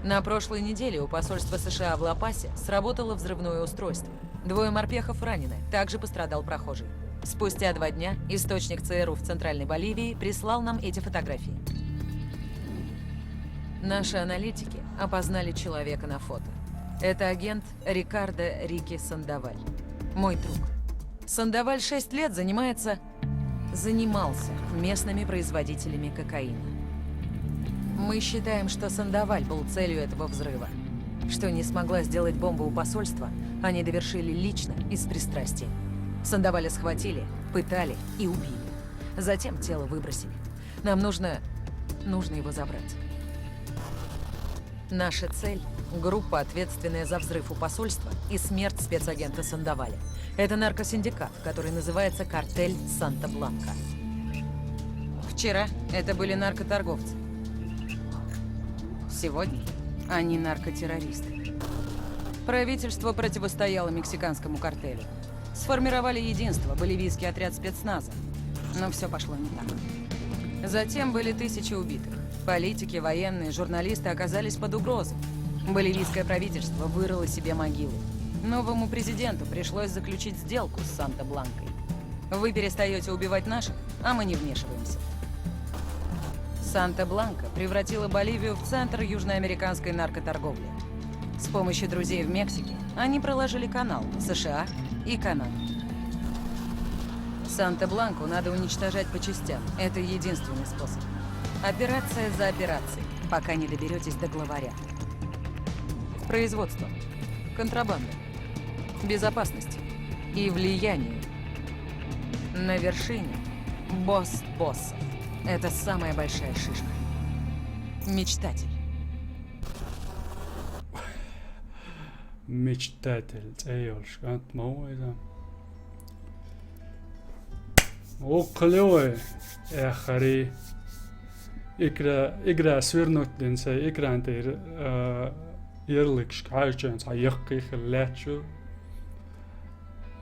На прошлой неделе у посольства США в Ла-Пасе сработало взрывное устройство. 2 морпехов ранены, также пострадал прохожий. Спустя 2 дня источник ЦРУ в Центральной Боливии прислал нам эти фотографии. Наши аналитики опознали человека на фото. Это агент Рикардо Рики Сандоваль. Мой друг. Сандоваль 6 лет занимался местными производителями кокаина. Мы считаем, что Сандоваль был целью этого взрыва. Что не смогла сделать бомба у посольства, они довершили лично из пристрастия. Сандоваля схватили, пытали и убили. Затем тело выбросили. Нам нужно его забрать. Наша цель — группа, ответственная за взрыв у посольства и смерть спецагента Сандоваля. Это наркосиндикат, который называется «Картель Санта-Бланка». Вчера это были наркоторговцы. Сегодня они наркотеррористы. Правительство противостояло мексиканскому картелю. Сформировали единство, боливийский отряд спецназа. Но все пошло не так. Затем были тысячи убитых. Политики, военные, журналисты оказались под угрозой. Боливийское правительство вырыло себе могилу. Новому президенту пришлось заключить сделку с Санта-Бланкой. Вы перестаете убивать наших, а мы не вмешиваемся. Санта-Бланка превратила Боливию в центр южноамериканской наркоторговли. С помощью друзей в Мексике они проложили канал в США и Канаду. Санта-Бланку надо уничтожать по частям. Это единственный способ. Операция за операцией, пока не доберетесь до главаря. Производство, контрабанда, безопасность и влияние. На вершине босс боссов. Это самая большая шишка. Мечтатель. Мечтатель. Цейолш. Гант мауэза. Оклёе. Эхари. Игра свернуть денсе. Игра антер يرلكش عايشين صيقي خلاتشو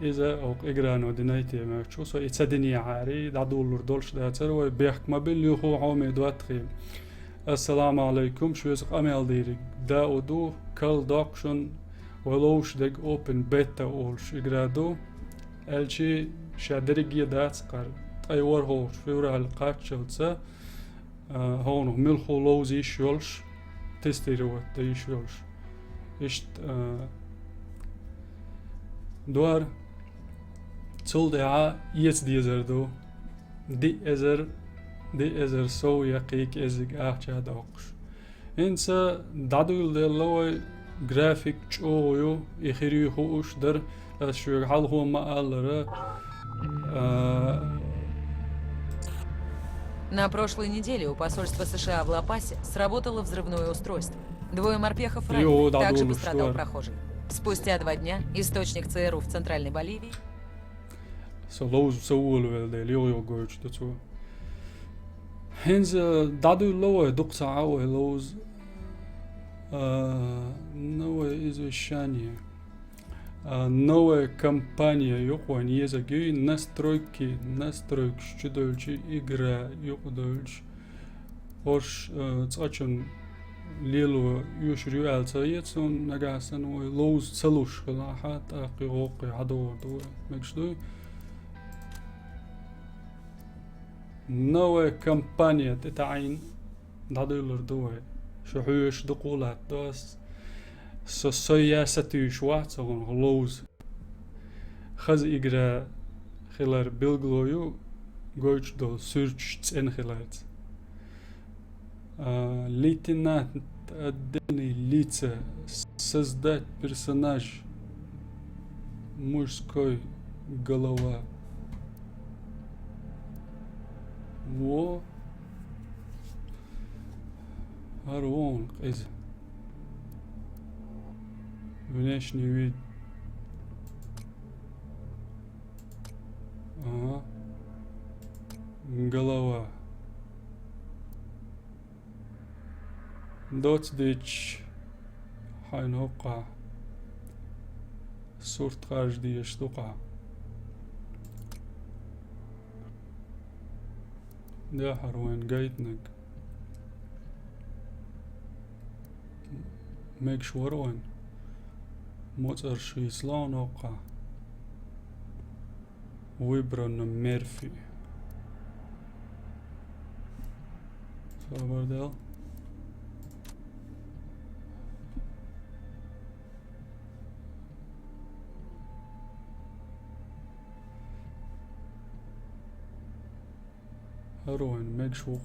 إذا أو إجرانو دنيتي ما شو سو يتصدني عاري دعدول لردولش ده تروي بيحك ما بيلي هو عامي دواتخي السلام عليكم شو يسق أميل ديري دا ودو كل دوكشن ولوش دق أوبن بيتا أولش إجرادو الشي شادريجي دات قر أيور هوش فيورا القاتشلتسا هونو ملخو لوزي شولش تستيروت دي شولش إشت دوار تول دعا يس ديزردو دي ازر سو يقيك ازق احجا دوقش انسا دادو يلدلوي جرافيك چويو يخيريو خوش در اشوغ حال هو ما аллара. На прошлой неделе у посольства США в Ла-Пасе сработало взрывное устройство. 2 морпехов ранены, также пострадал прохожий. Спустя 2 дня источник ЦРУ в Центральной Боливии. Солоуз соул велде лио гоч дцу. Хенз даду лоу дукса ау лоуз новое извещание. Новая компания Йохуан Езаги настройки чудовищ игра Йохудович Ош цачун лилу юшрю алцаецун нагасан ой лоуз целуш хлахат акиоки адо до мекшдой. Новая компания تتعين دادولر دوي شحوش دقولات دوس سياسة شوات أو لوز خز إجرا خلال بلغلويو جوج دو سيرش إن خلال ليتنات أدني ليتسا создать персонаж мужской голова во Арон из внешний вид. Ага. Голова. Доцдич хайнока. Сурт каждая штука. Да, Харуэн Гайтнек. make sure on motor شيسلان وقع ويبرن ميرفي صبر هروين make sure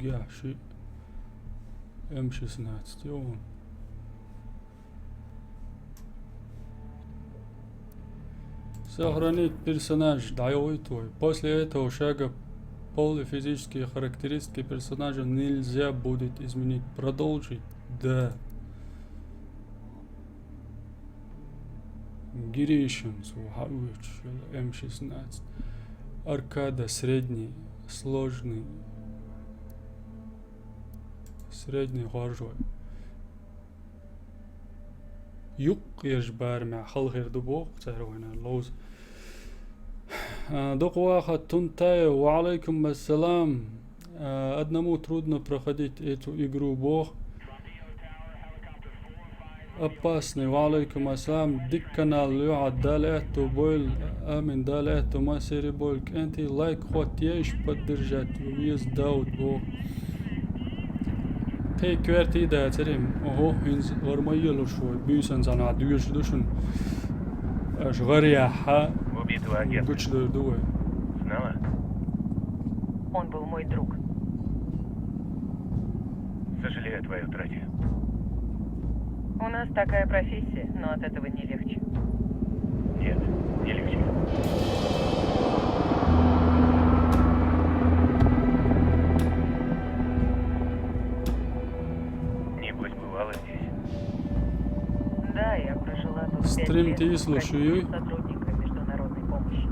قاع شيء امشي سنات ستيون сохранить персонаж дайоитой. После этого шага пол и физические характеристики персонажа нельзя будет изменить. Продолжить. Да. Гиришин, Сухауич, М16. Аркада средний, сложный. Средний горжой. Юг يجبر مع خلغير دبوق تهروين اللوز دق واحد تنتهي وعليكم السلام одному трудно проходить эту игру бог опасный وعليكم السلام ديك канал يعد دالاتو بول امين دالاتو ما سيري بولك انتي لايك خود يش поддержать ويز داود бог Tek verti de terim. Oho, hins varmayılı şu. Büyüsen sana düğüş düşün. Şgariyaha. Убитого агента. Güçlü duy. Знала? Он был мой друг. Сожалею о твоей утрате. У нас такая профессия, но от этого не легче. Нет, не легче. Небось, бывало здесь. Да, я прожила тут 5 Стрим лет ты в слушаю. качестве сотрудника международной помощи.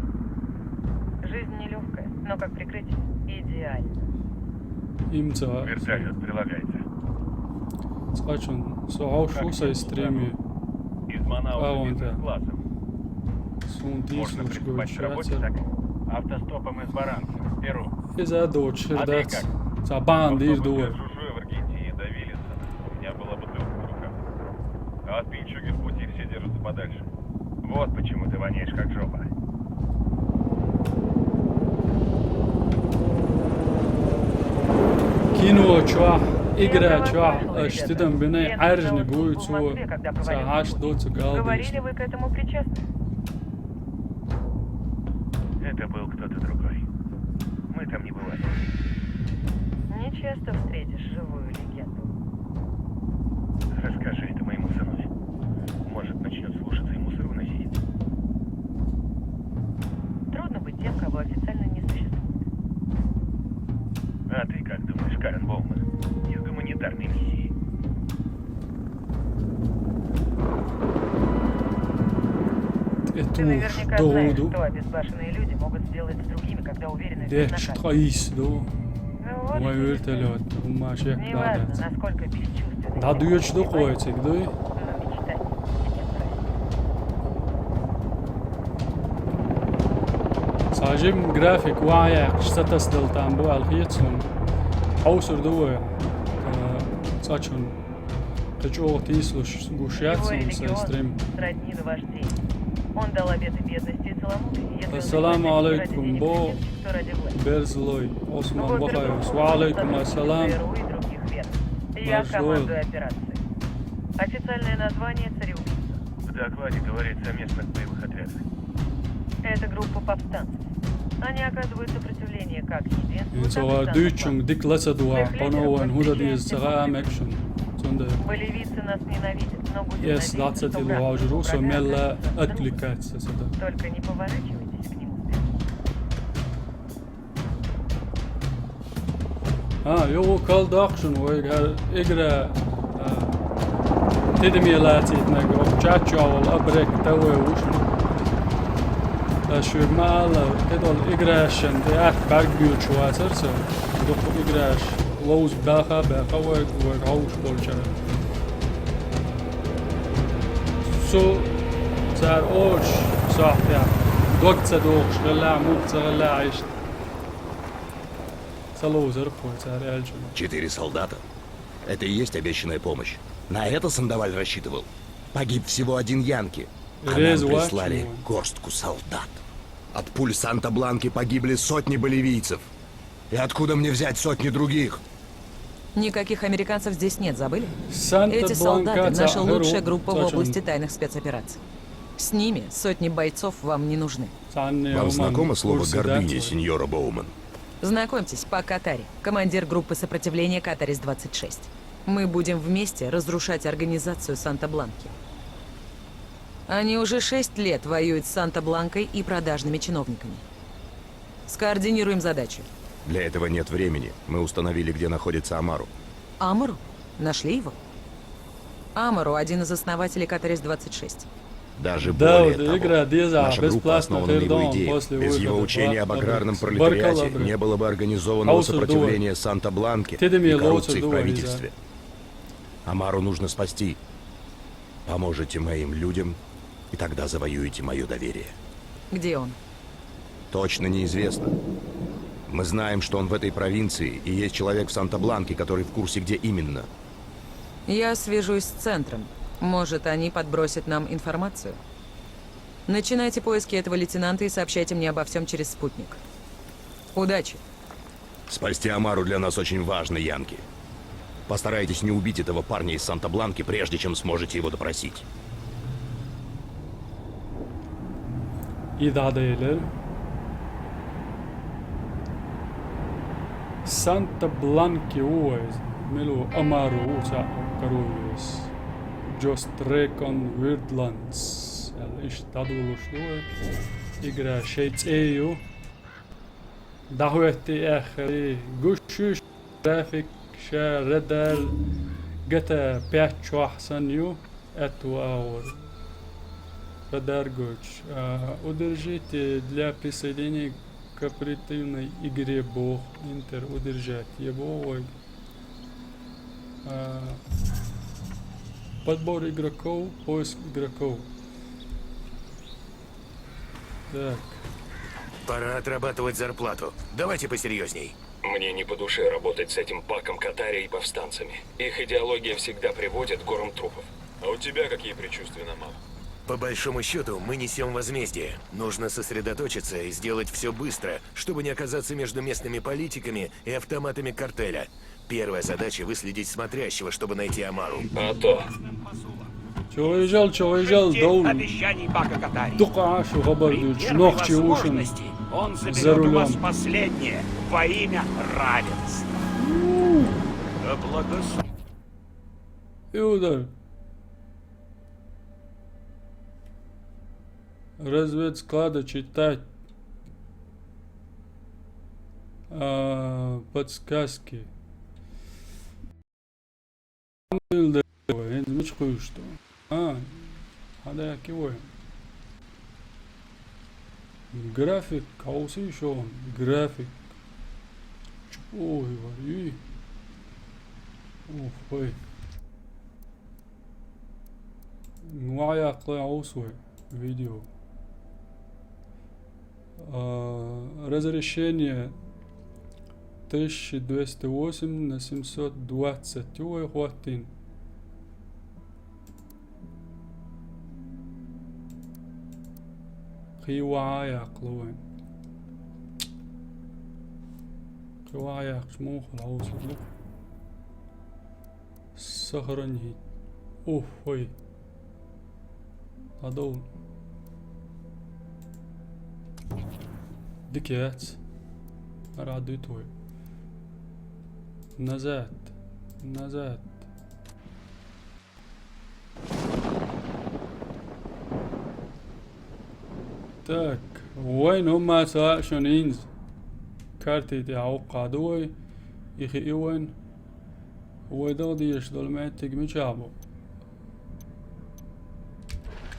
Жизнь нелегкая, но как прикрытие идеально. İmza. Вертолет прилагается. Скачун. Соавшуса стриме. Из Манауса он, да. бизнес-классом. Сун Можно дислуш приступать к работе гойчатся. так автостопом из Баранца, Перу. İza doğu А ты çırdat. как? Saban dir Автобус duy. из Жужуя в Аргентине до Виллисона. У меня была бутылка в руках. А от пинчуги в пути все держатся подальше. Вот почему ты воняешь как жопа. Kino çuah. İgra çuah. Aştıdan beni arjni guy çuah. Sahaş doçu galdı. Говорили, вы к этому причастны? Это был кто-то другой. Мы там не бывали. Не часто встретишь живую легенду. Расскажи это моему сыну. Может, начнет слушаться и мусор выносить. Трудно быть тем, кого официально не существует. А ты как думаешь, Карен Боуман, из гуманитарной миссии? Ты Этуш наверняка знаешь, doğdu. что обезбашенные люди могут сделать с другими, когда уверены в De безнаказанности. çıkayız do. Ну вот, Ama и vertelot. Umma şey неважно, dadet. насколько бесчувственны. Da düğüç do koyacak do. Но мечтать тебе нравится. Sadece grafik وعيك شتتصدل tam bu alhiyetsun. Hausur do. Saçun. Kaço тислуш Его гушятsun религион сестрим. сродни наваждению. Он дал обеты бедности и целомудрия. Если он Ассаламу захочет ради алейкум, денег бо. придет, то ради власти. Berzloy. Osman Гопер Bakayos. группу Wa alaikum сотрудничает assalam. с ЦРУ и других вет. Я Большое. командую операцией. Официальное название «Цареубийца». В докладе говорится о местных боевых отрядах. Это группа повстанцев. Они оказывают сопротивление как единству, Så так и dyçung самозванцу. diklasa dua panovan huda diz saga action. Sonda Боливийцы нас ненавидят, но будем yes надеяться, latsa что til враг wajru so врага mella окажется друг. atlikatsa sada. Только не поворачивайтесь к нему спиной. Jo kald action och jag igra tidmilati tnaga och chacha och abrek tawe ushun. Şu mala edol igrashen de at bagyu chuaser so do igrash lows baha baha wa haush bolcha. So صار اوش صح يعني دوقت دوقش غلا موقت غلا عيشت Салоузер поцар эльчу. 4 солдата. Это и есть обещанная помощь. На это Сандоваль рассчитывал. Погиб всего один янки. А нам прислали горстку солдат. От пуль Санта-Бланки погибли сотни боливийцев. И откуда мне взять сотни других? Никаких американцев здесь нет, забыли? Эти Санта-Бланка солдаты — наша лучшая группа в Зачем? области тайных спецопераций. С ними сотни бойцов вам не нужны. Вам знакомо слово «гордыня», сеньора Боуман? Знакомьтесь, по Катари, командир группы сопротивления Катарис-26. Мы будем вместе разрушать организацию Санта-Бланки. Они уже 6 лет воюют с Санта-Бланкой и продажными чиновниками. Скоординируем задачу. Для этого нет времени. Мы установили, где находится Амару. Амару? Нашли его? Амару — один из основателей Катарис-26. Даже Да, более вот того, игра Деза наша группа бесплатно основана на его передам идее. после Без его выхода учения об Фабрикс. аграрном Баркала, пролетариате блин. не было бы организованного Хаусу сопротивления Санта-Бланке Тедеми и лоцу коррупции в дуа, правительстве. Амару нужно спасти. Поможете моим людям, и тогда завоюете мое доверие. Где он? Точно неизвестно. Мы знаем, что он в этой провинции, и есть человек в Санта-Бланке, который в курсе, где именно. Я свяжусь с центром. Может, они подбросят нам информацию? Начинайте поиски этого лейтенанта и сообщайте мне обо всем через спутник. Удачи! Спасти Амару для нас очень важно, янки. Постарайтесь не убить этого парня из Санта-Бланки, прежде чем сможете его допросить. İdare edelim. Santa Blanca ues, melu Amaru usa karuis. Just Recon Wildlands. İş taduluşlu. İgra şeytseyu. Dahueti ehri. Guşuş trafik şeredel. Gata 5 أحسن يو эту ауру. Радаргоч, удержите для присоединения к оперативной игре Бог, Интер, удержать его. Подбор игроков, поиск игроков. Так, Пора отрабатывать зарплату. Давайте посерьезней. Мне не по душе работать с этим паком Катари и повстанцами. Их идеология всегда приводит к горам трупов. А у тебя какие предчувствия на мам? По большому счету, мы несем возмездие. Нужно сосредоточиться и сделать все быстро, чтобы не оказаться между местными политиками и автоматами картеля. Первая задача — выследить смотрящего, чтобы найти Амару. А то. чего езжал, дол. Обещаний Бака Катари. Дука, что При габардуч, первой ногти ушин. возможности он за заберет у вас рулем. последнее во имя равенства. Да благословит. И удар. Разведсклада читать. Подсказки. Мыч что? Хада кивой. График, каусы еще он. График. Ой, вари. Ух, ой. Нуая клаусой. Видео. Разрешение 1208 на 720. Ой, хватин. Хиуая клоин. Хиуая шмух лаусой. Сохранить. Ух, ой. Адол. Дикет. Радуй. Назад. Назад. Так. وين هم سواء شونينز كارتي تاعو قادوي يخي ايوين هو دغدي يشدل ما تقمي شعبو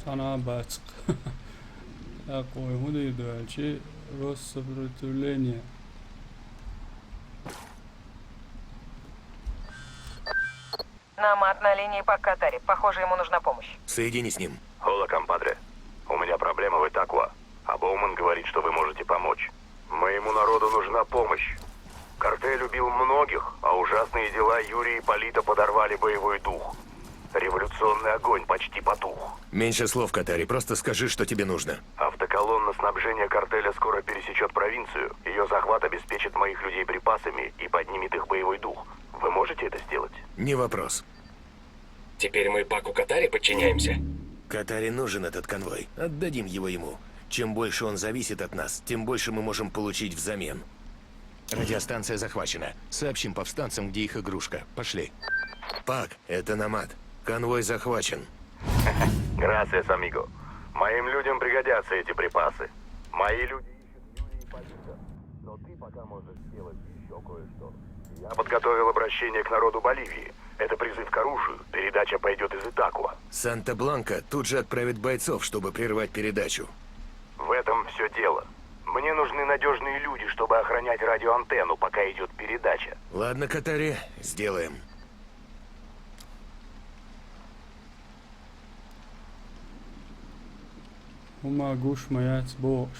أنا باتق أقوى هدي دالشي روس сопротивление. Намат на линии по Катари. Похоже, ему нужна помощь. Соедини с ним. Хола, компадре. У меня проблема в Итакуа. А Боуман говорит, что вы можете помочь. Моему народу нужна помощь. Картель Ужасные дела Юрия и Полита подорвали боевой дух. Революционный огонь почти потух. Меньше слов, Катари, просто скажи, что тебе нужно. Автоколонна снабжения картеля скоро пересечет провинцию. Ее захват обеспечит моих людей припасами и поднимет их боевой дух. Вы можете это сделать? Не вопрос. Теперь мы Паку Катари подчиняемся. Катари нужен этот конвой. Отдадим его ему. Чем больше он зависит от нас, тем больше мы можем получить взамен. Радиостанция захвачена. Сообщим повстанцам, где их игрушка. Пошли. Пак, это Намад. Конвой захвачен. Gracias, amigo. Моим людям пригодятся эти припасы. Мои люди ищут Юрия и Полита, но ты пока можешь сделать еще кое-что. Я подготовил обращение к народу Боливии. Это призыв к оружию. Передача пойдет из Итакуа. Санта-Бланка тут же отправит бойцов, чтобы прервать передачу. В этом все дело. Мне нужны надежные люди, чтобы охранять радиоантенну, пока идет передача. Ладно, Катари, сделаем. وما جوش ما يعتبوش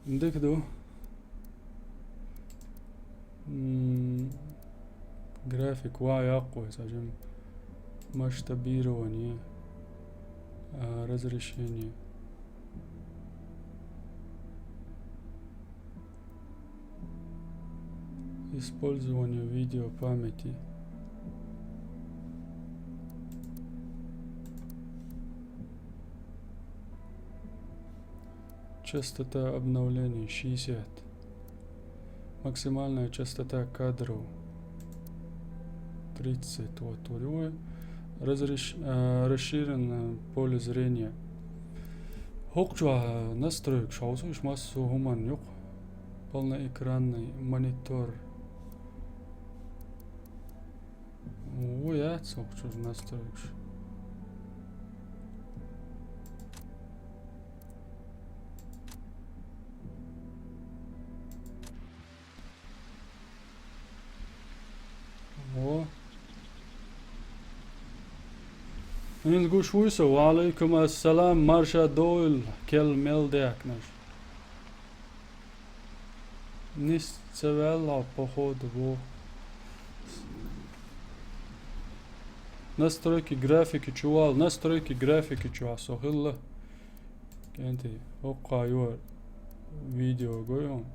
ندكدو جرافيك واعي أقوى سجم مش تبيروني разрешение. Использование видеопамяти. Частота обновления 60. Максимальная частота кадров 30. Вот второе. Расширенное поле зрения. Хокчуа настроек шаусуш массу хуман юк. Полноэкранный монитор. Ой, я хокчуш настроек. О. Ингуш вуйса, ва алейкум ассалам, Марша Дойл, кел мелдякнаш. Нисцевелла, походу, во. Настройки графики, чувал, настройки графики, чувал, сохилла. Кенти, окка юар, видео гойон.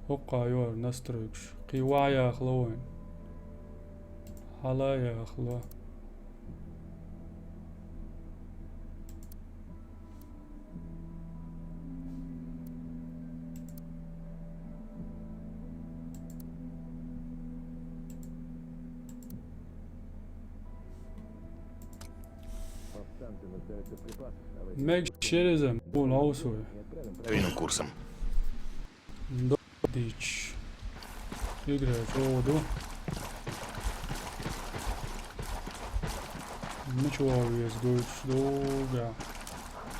Окка юар, настройкш. Кивая ахлоин. Халая ахла. Meg şerizem, bol ausoy. Правильным курсом. Дич. Играть воду. Ничего есть, говорит, долго.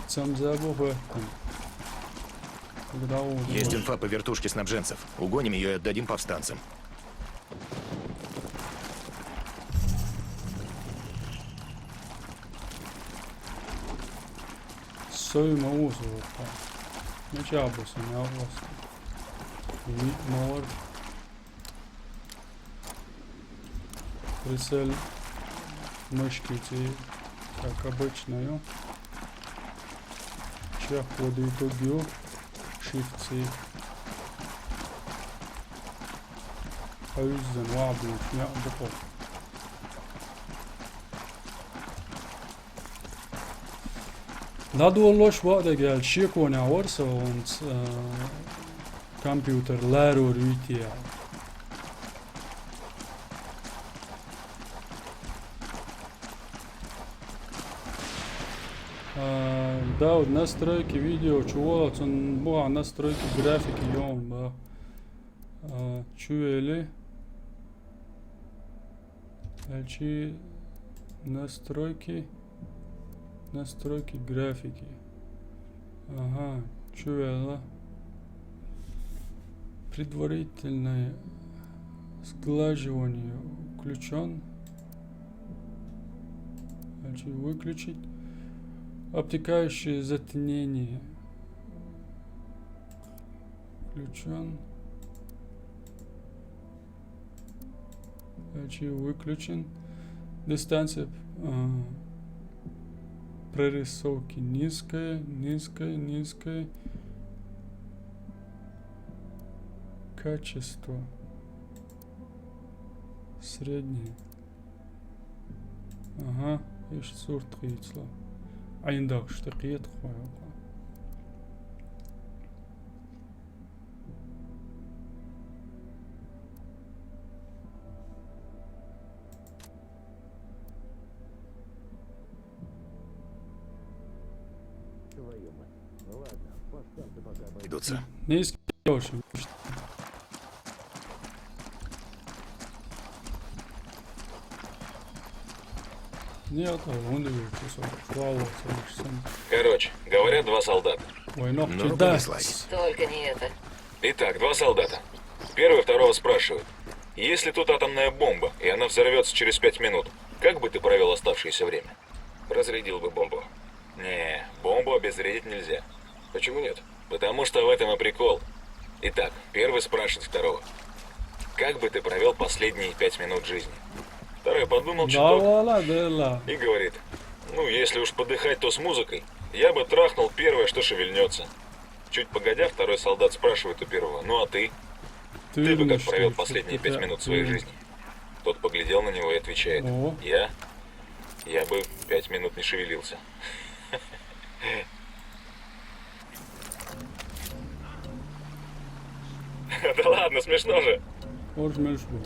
Сам забыл этом. Когда он... Есть инфа по вертушке снабженцев. Угоним ее и отдадим повстанцам. Soyma uusua. Ne čābusi neavos. Mor. Прицель мышки, как обычно. Чех воду итогию. Shift-C. O yüzden wabı yaptık. Надо лош вода гел шиконя орса он компьютер лару рития. Да, вот настройки видео, чего он была настройки графики, он да. Чуели. Дальше настройки. Настройки графики. Ага, чуяла. Предварительное сглаживание включен. Дальше выключить. Обтекающее затемнение включен. выключен. Дистанция прорисовки низкая. Качество среднее. Ага, ايش صورة قيتلا عندك اشتقيت خويا. Идутся. Низкий очень. Нет, он Короче, говорят, 2 солдата. Ой, Ну, да. понеслась. Только не это. Итак, 2 солдата. Первый второго спрашивают. Если тут атомная бомба, и она взорвется через 5 минут, как бы ты провел оставшееся время? Разрядил бы бомбу. Не, бомбу обезвредить нельзя. Почему нет? Потому что в этом и прикол. Итак, первый спрашивает второго. Как бы ты провел последние 5 минут жизни? Второй подумал Да, чуток вала. и говорит. Ну, если уж подыхать, то с музыкой. Я бы трахнул первое, что шевельнется. Чуть погодя, второй солдат спрашивает у первого. Ну, а ты? Ты бы как провел последние 5 минут своей жизни? Тот поглядел на него и отвечает. О. Я бы 5 минут не шевелился. Да ладно, смешно же. Смешно,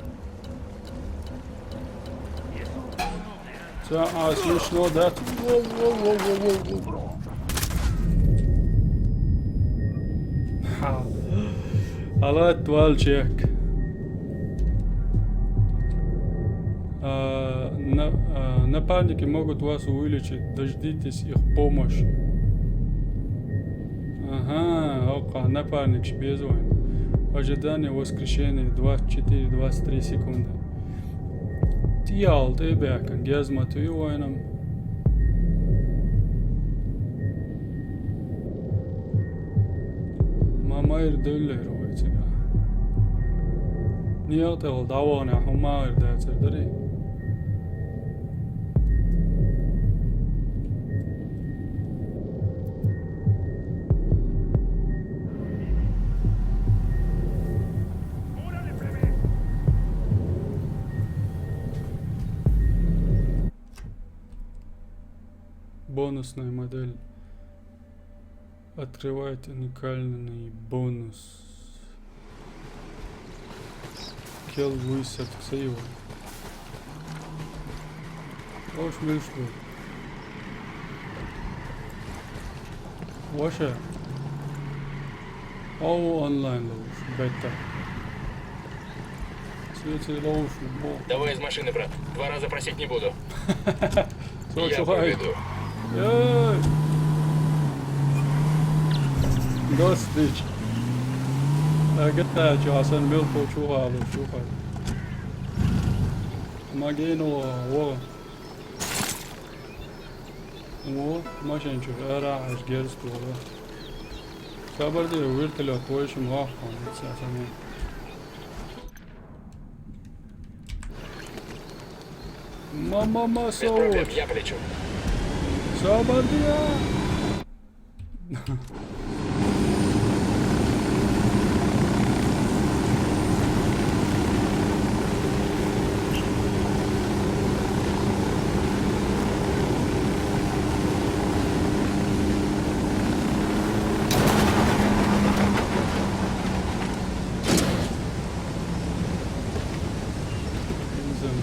да? على توالجيك напарники могут вас вылечить, дождитесь их помощи. Ага, ока, напарник безвойн. Ожидание воскрешения 24-23 секунды. Тиял, ты бякан, gezma tüyü oynam. Mamayır döller o içine. Niye tel davana humayır dertleri? Бонусная модель. Открывает уникальный бонус. Кел высот сейва. Hoş buluştuk. Ваша. О, онлайн ловушь. Бета. Свети ловушь. Давай из машины, брат. 2 раза просить не буду. Я проведу. Ey! Dostич. Agata Jason Milko Chuhalo Chuhal. Magino wo. Wo машин чух ара аж герсту. Сабарди вертело поишим вахан цасами. Мама Без проблем, соуч. я полечу. Сабардия.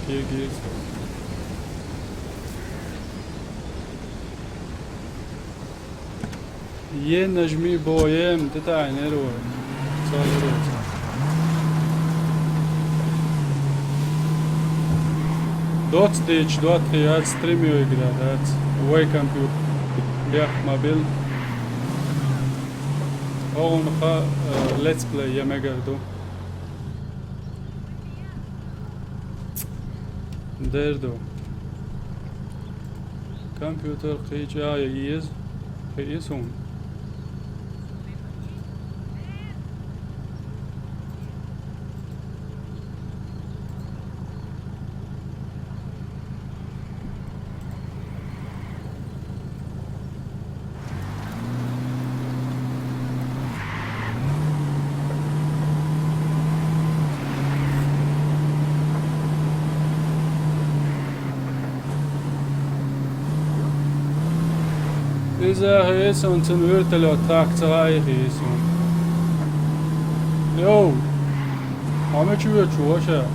Hier geht's. Ye najmi boyem teta nero. Dot stage dot hayat streamio играть. Way computer. Бях мобил. Он let's play я мегарду. Derdo. Computer qiyja is qiyisun. إذا هيسون تنورتلو تراكتراي هيسون يو همه چی به چوشه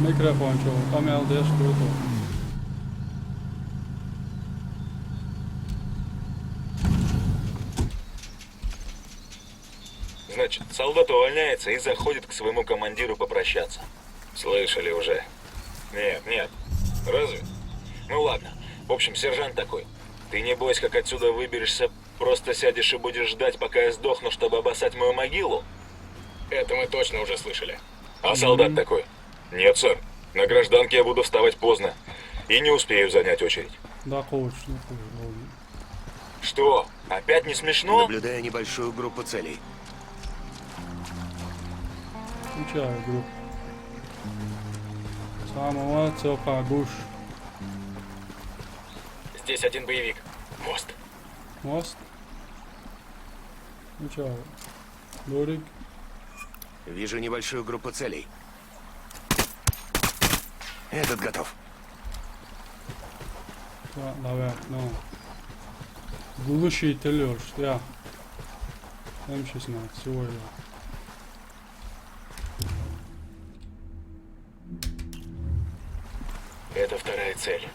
میکروفون چو کامل دیش تو Значит, солдат увольняется и заходит к своему командиру попрощаться. Слышали уже? Нет. Разве? Ну ладно. В общем, сержант такой. Ты не бойся, как отсюда выберешься, просто сядешь и будешь ждать, пока я сдохну, чтобы обоссать мою могилу? Это мы точно уже слышали. А солдат такой? Нет, сэр. На гражданке я буду вставать поздно. И не успею занять очередь. да коуч Что? Опять не смешно? Наблюдая небольшую группу целей. включаю группу самого цока гуш Здесь один боевик. Мост. мост включаю лорик Вижу небольшую группу целей. Этот готов. давай ну глушитель ya hemşesine söyle Это вторая цель.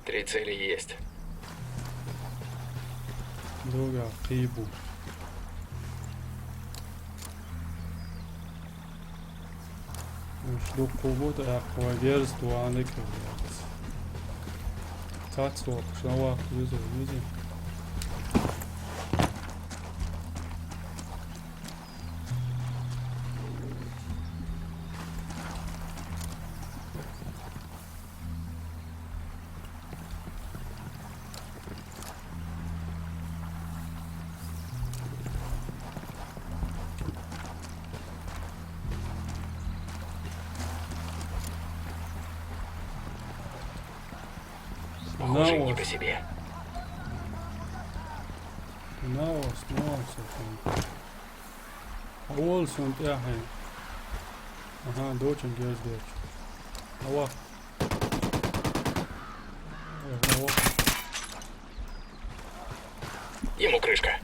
3 цели есть. друга кибу Жду кого-то, я поверс, дуаны кривят. Цацлок, шнова, визу. Похоже, не по себе. Наос, Олсон, яхи. Ага, дочен, гез доч. Ава. Ему крышка.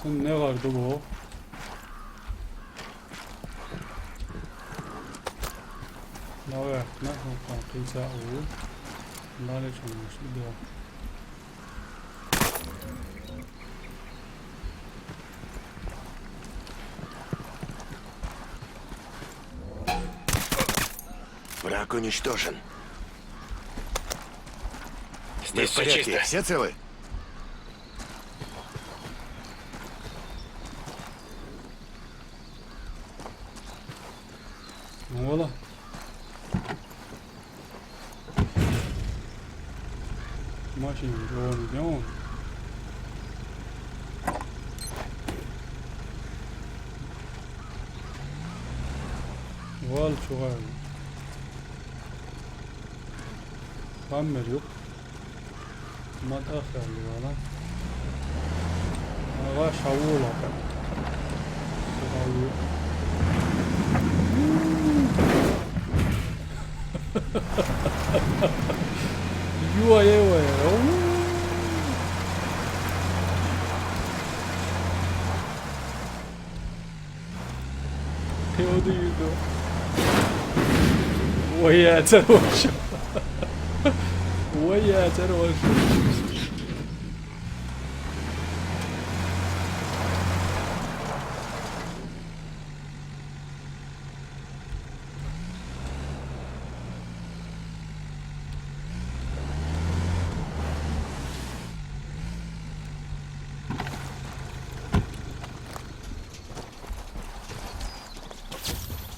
Sen ne var dugo? Naverkna, hoppa, prisa o. Dalej ciągniesz, idę. Враг уничтожен. Мы Здесь в все порядке. чисто. Все целы? Voilà. Машина, идем. Вал çuval. Kammer yok. متأخر ولا هذا شاولا يوا يوا What do you do? ويا تروش ويا تروش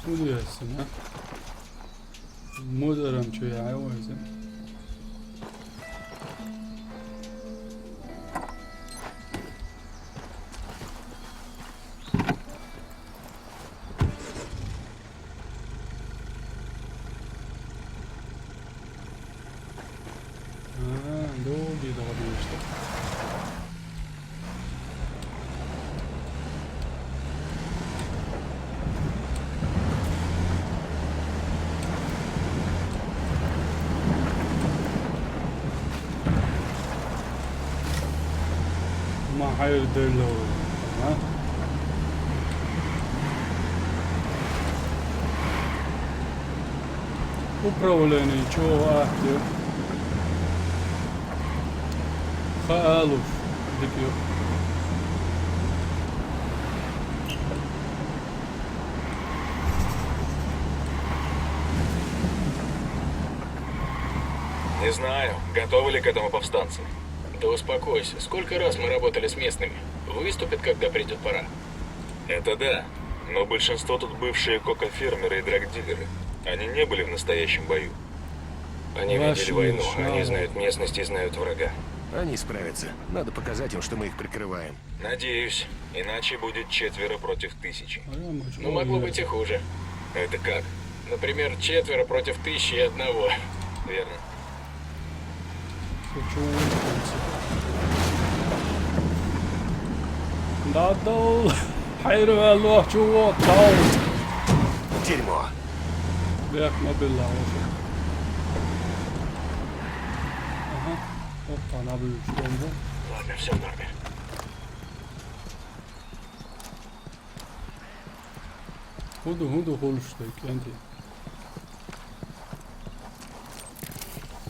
Ne diyorsun ha? Mudarım çocuğa o yüzden. Долгий долгий işte. حير دلو ها upravljeni čovjek خالف ديكيو Не знаю, готовы ли к этому повстанцы. Да успокойся. Сколько раз мы работали с местными? Выступят, когда придет пора. Это да, но большинство тут бывшие кока-фермеры и драгдилеры. Они не были в настоящем бою. Они видели войну, они шнау. знают местность и знают врага. Они справятся. Надо показать им, что мы их прикрываем. Надеюсь, иначе будет 4 против 1000. Но могло быть и хуже. Это как? Например, 4 против 1001. Верно. Да дол حير الله شو طاو Дерьмо. بيك ما بالله وشو اها اوبا انا بشلون ده Ладно, все в норме. هدو خلشتك انت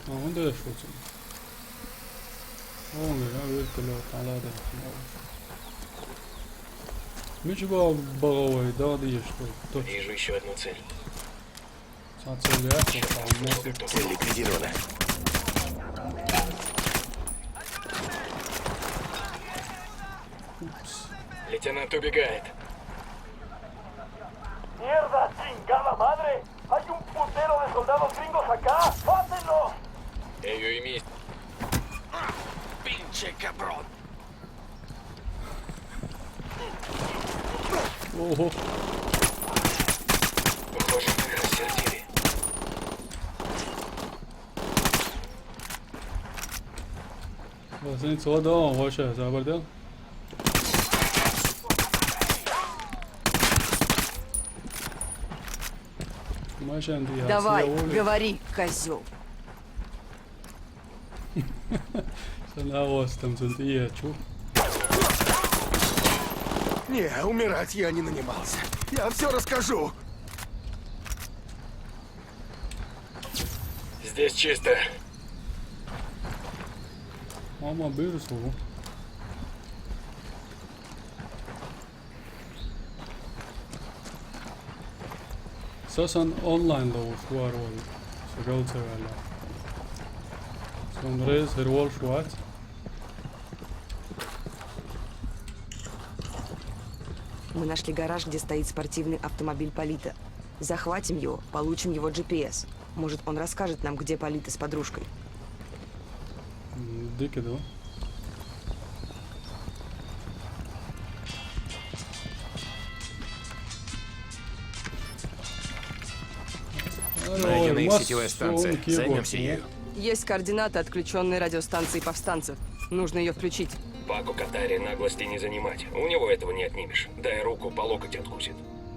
هدو ايش وصل هون يا ولد لو تعالى ده مش بغوي دادي يشتو Вижу еще одну цель. ساتسيليات وطعمات Цель ликвидирована. Лейтенант убегает. ¡Mierda, chingada madre! ¡Hay un putero de soldados gringos acá! ¡Mátenlo! Ее имеет. Pinche cabrón. اوه Похоже, мы рассердили. بس انت صودا واشا زبردل ماشي عندي Давай, говори, козел. انا وستم زنتيه شوف Не, умирать я не нанимался. Я все расскажу. Здесь чисто. Ama bir soru. Esasen online لو var var. شغال severler. Sonrayız herwal şuat. Мы нашли гараж, где стоит спортивный автомобиль Полита. Захватим его, получим его GPS. Может, он расскажет нам, где Полита с подружкой. دي كده. Найдена их сетевая станция. Займемся ею. Есть координаты отключенной радиостанции повстанцев. Нужно ее включить. Паку Катари наглости не занимать. У него этого не отнимешь. Дай руку, по локоть откусит.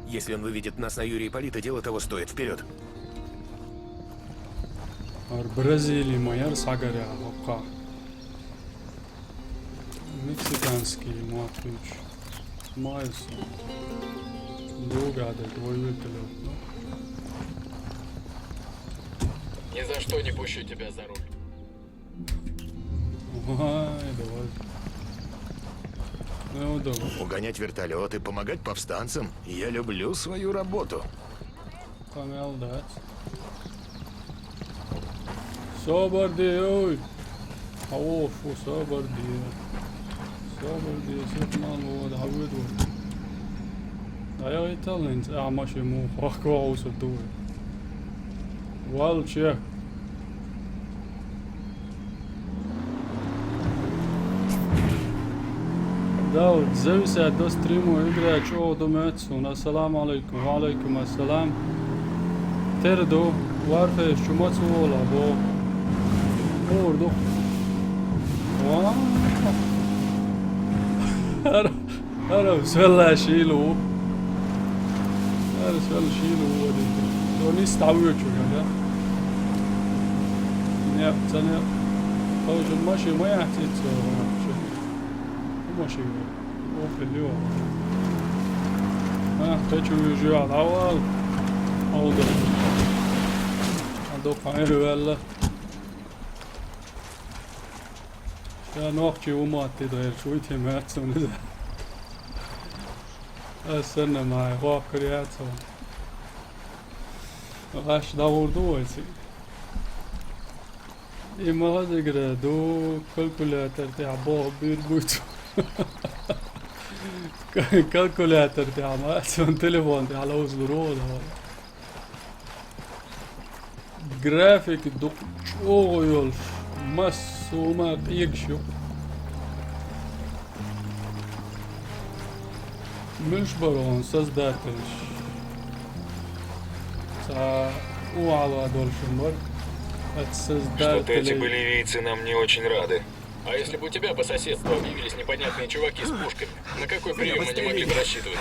Если он выведет нас на Юрия Ипполита, дело того стоит. Вперед. Бразилия моя сагара ока. Мексиканский матч. Майс. Долго да твой вертолет. Ни за что не пущу тебя за руль. Ай, давай. Ну, давай. Угонять вертолеты, помогать повстанцам. Я люблю свою работу. Kamel dat. Sober die, oi. Hou voor sober die. Sober die, zet man worden, hou het door. Nou ja, je talent. Ja, maar je moet gewoon zo doen. Wel, check. داود زوسة دو ستريمو إقرأ شو دومتسون السلام عليكم وعليكم السلام تردو وارفة شمتسو ولا بو موردو هرب سولا شيلو هرب سولا شيلو دو نيست عويت شو كذا نيا تاني خوش الماشي ما يحتاج ماشي اوبن اليوم ها تجو على اول اوضه ادوق عيرو ولا شان وقتي وما تدير شوي تمات سون استنى معي واقريات سون غاش دور دويسي إما هذا يقرأ دو كالكولاتر تاع بير بويتو كالكولاتر تاع ماسون تليفون تاع لوز برود جرافيك دو شويولش مسو ما يكشو مش برون سزداتش سا وعلى دول شمر Что-то эти боливийцы нам не очень рады. А если бы у тебя по соседству объявились непонятные чуваки с пушками, на какой прием они могли бы рассчитывать?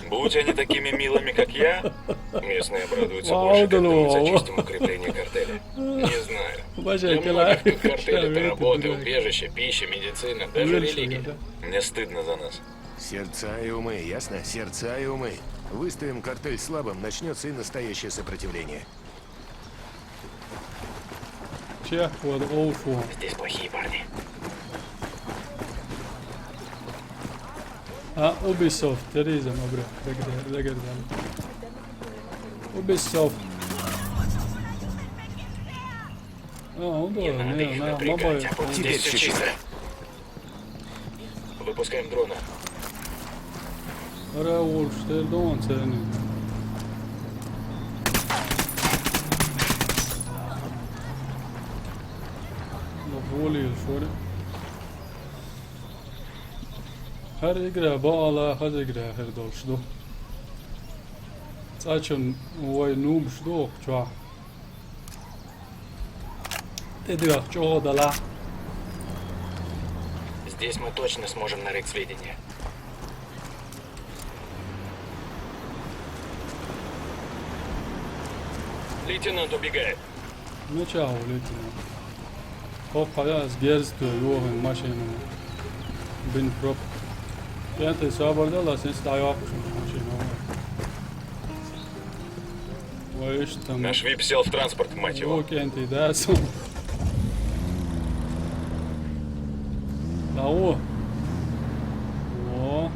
Будь они такими милыми, как я, Местные обрадуются больше, когда мы зачистим укрепление картеля. Не знаю. Для многих тут картель — это работа, убежище, пища, медицина, даже религия. мне стыдно за нас. Сердца и умы, ясно? Сердца и умы. Выставим картель слабым, начнется и настоящее сопротивление. Check for the old one. Здесь плохие парни. Ubisoft, تريزا مبروك دقر Ubisoft. Он должен, Теперь все чисто. Выпускаем дрона. Рауль, что он ценит. Volio شوره هر يقرا بالا هر يقرا هر دولش دو ساچن وای نوم شدو چوا تدرا чого дала. Здесь мы точно сможем нарыть сведения. Лейтенант убегает. Ну чао, лейтенант. خب خلاص گرز تو یوهن ماشین بین پروب یعنی تیسا برده لاسن استایاق شون ماشین وایش там Наш ВИП сел в транспорт, мать его. окей انت داس لاو о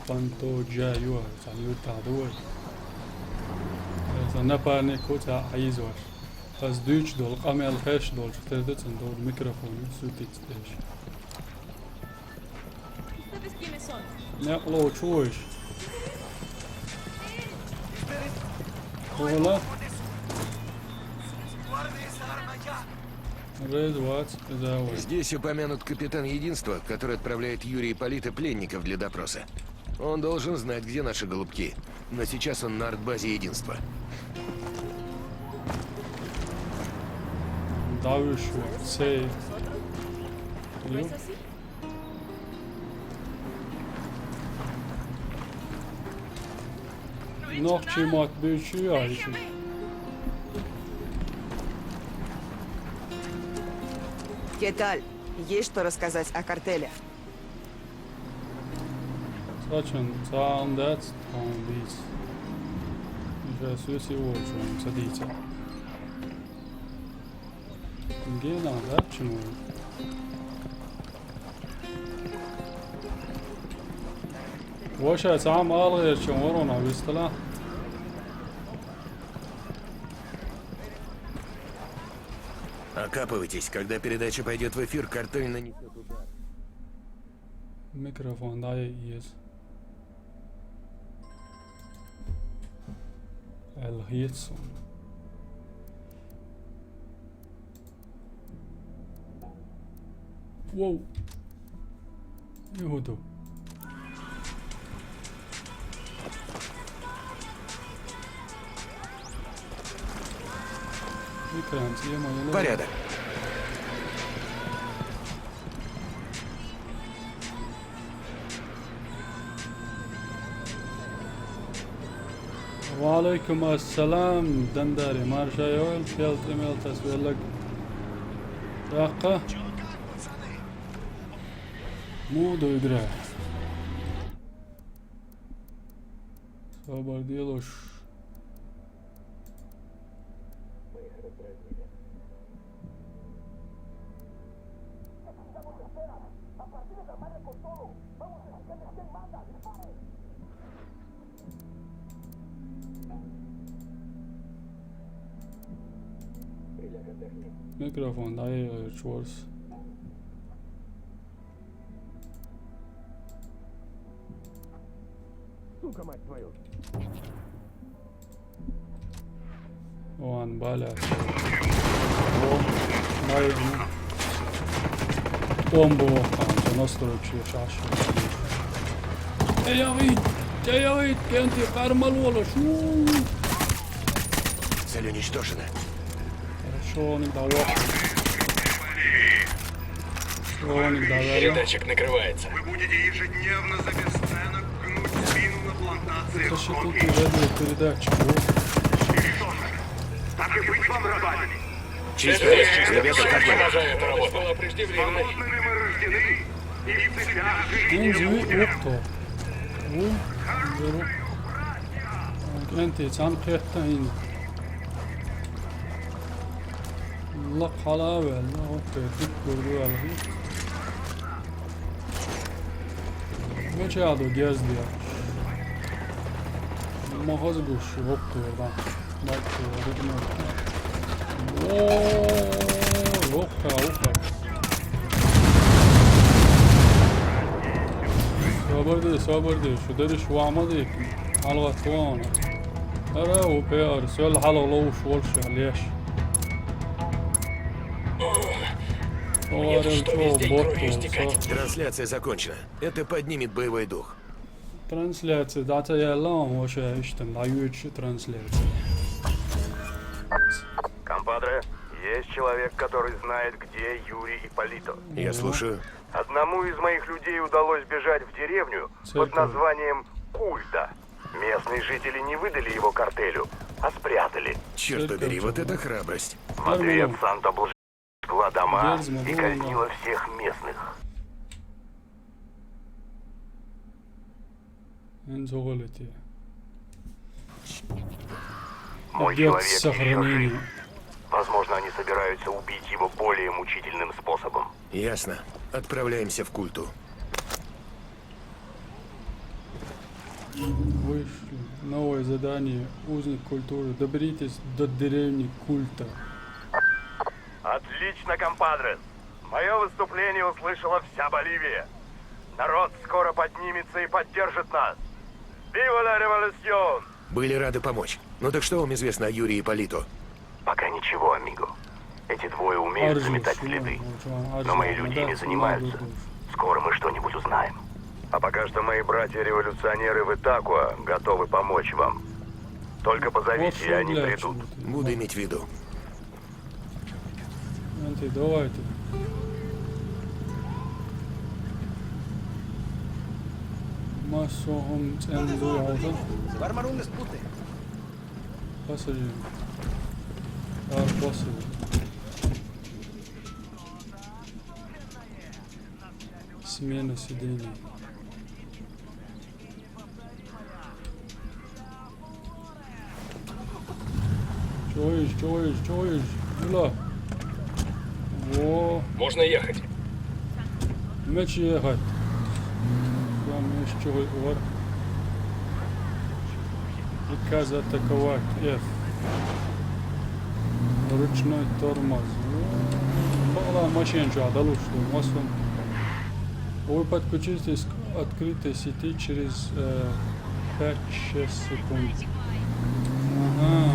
Pantoja yua, saluta doi. Za napane kota aizor. Az Duits dol, amel hash dol, verdet en dol microfoon sutit stage. Ja, lo choish. Hola. Здесь упомянут капитан Единства, который отправляет Юрия Ипполита пленников для допроса. Он должен знать, где наши голубки. Но сейчас он на артбазе Единства. Кеталь, есть что рассказать о картеле? Saçın sağında tam biz. Jasusi olsun sadece. Gene anlatçım o. Вообще сам алгыр чем ворона выстала. Окапывайтесь, когда передача пойдет в эфир, картель нанесет удар. Mikrofon daha iyiyiz. El Hitson. Wow. Yuhudu. Порядок. وعليكم السلام دنداري مارشا يويل فيلت ايميل تسوير لك دقة مو يقرأ صبر ديلوش ميكروفون ضعيف شورس وان بالع بومبو خانجة نصدرك شي شاشة يا عيد يا عيد كنتي قرمل ولا شو Цель уничтожена. شو نقدر Передатчик накрывается. Вы будете ежедневно за бесценок гнуть спину на плантации Это что тут Рокки. передатчик? И что же? Так и быть вам рабами. Чисто, Я ребята, как вы? продолжаю эту работу. Было преждевременно. Свободными мы рождены. И в цепях жить Ну, не زوي будем. وقته انت تعال قيتين الله حلاوة الله اوكي تذكر دول ما شادو جاز دي ما هزقوش وقته ده بقى رجنا اوه اوكي صابر دي شو دري شو عمدي على غطوانة أرى وبيار سؤال حاله الله وش ولش ليش Трансляция закончена. Это поднимет боевой дух. Трансляция дата я лам вообще ищем дающий трансляцию. Компадре, есть человек, который знает, где Юрий Ипполито. Я слушаю. Одному из моих людей удалось бежать в деревню под названием Культа. Местные жители не выдали его картелю, а спрятали. Черт побери, вот это храбрость. В ответ Санта жгла дома и казнила всех местных. Мой человек еще жив. Возможно, они собираются убить его более мучительным способом. Ясно. Отправляемся в Культу. Вышли. Новое задание. Узник культуры. Доберитесь до деревни Культа. Отлично, компадрес. Мое выступление услышала вся Боливия. Народ скоро поднимется и поддержит нас. Viva la revolución! Были рады помочь. Ну так что вам известно о Юрии Ипполито? Пока ничего, амиго. Эти двое умеют заметать следы. Но мои люди ими занимаются. Скоро мы что-нибудь узнаем. А пока что мои братья-революционеры в Итакуа готовы помочь вам. Только позовите, и они придут. Буду иметь в виду. Давайте. Массовым цензуру алды. Пассажир. Пассажир. Смена сидений. Чуешь? Юла. Во. Можно ехать. Меч ехать. Там еще вар. Приказ атаковать. F. Ручной тормоз. Мало машин что отдалось, что массом. Вы подключитесь к открытой сети через 5-6 секунд. Ага.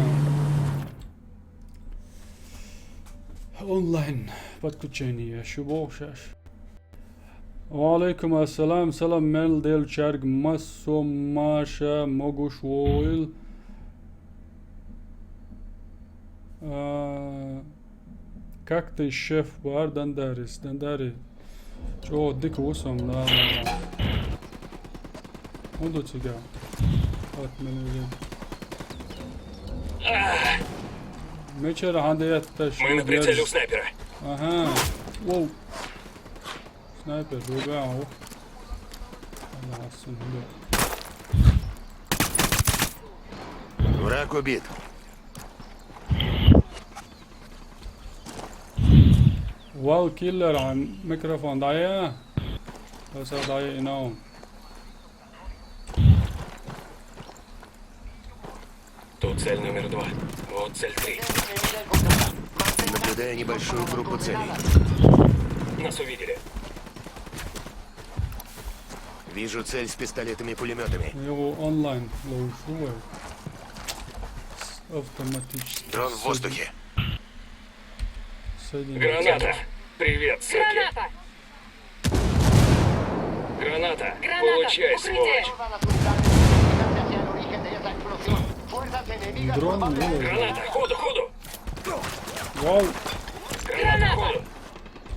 Онлайн подключение. Шубок шаш. وعليكم السلام سلام ميل ديل شارق مسو ماشا موغوش وويل как ты шеф бар Дандари чё дико усом да он до тебя от меня Мечер عندي Мы на прицеле у снайпера. Ага. Воу. Снайпер, другая. Враг убит. واو كيلر عن ميكروفون ضايع بس ضايع ينام Тут цель номер 2. Вот цель 3. Наблюдаю небольшую группу целей. Нас увидели. Вижу цель с пистолетами-пулеметами. его онлайн لو شو автоматически Дрон в воздухе. Граната! Привет, суки! Граната! Получай, сволочь! дрон Граната! Ходу, ходу! واو Граната, ходу!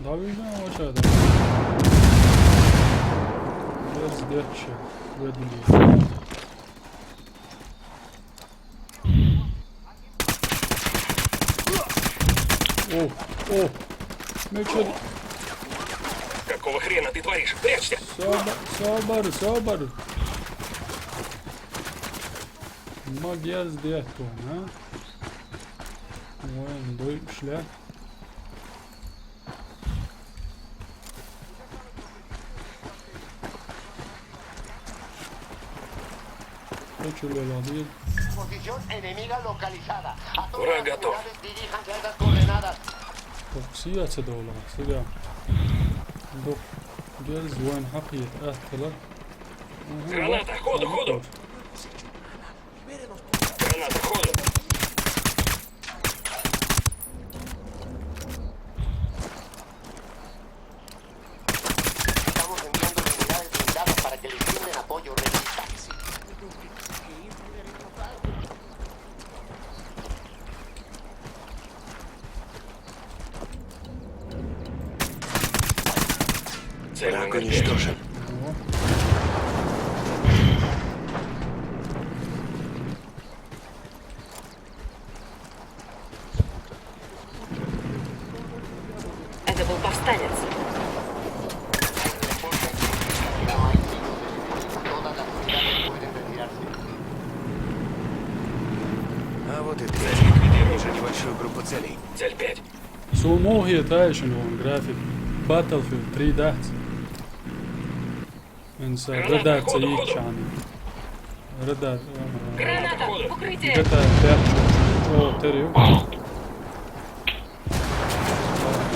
да видно вот это без дерча выдали о мечер Какого хрена ты творишь? Прячься! صبر ما جاز ديتو ها وين ضيق شلاك hecho el evadido Posición enemiga localizada. A todas Враг las готов. unidades diríjanse a esas coordenadas. توكسية دولة سريع دوك جاز وين حقية أهتلا Граната! Ходу, ходу! Граната, ходу! Estamos enviando unidades blindadas para que les brinden apoyo resistance. Цель Враг номер 5. уничтожен. Это был повстанец. Todas las unidades pueden retirarse. А вот и цель. Вижу небольшую группу целей. Цель 5. سو مو هي تايشن هون جرافيك باتل فيلد 3 دات انسى ردات سيك يعني ردات Граната, ходу! جتا بيرتشو او تريو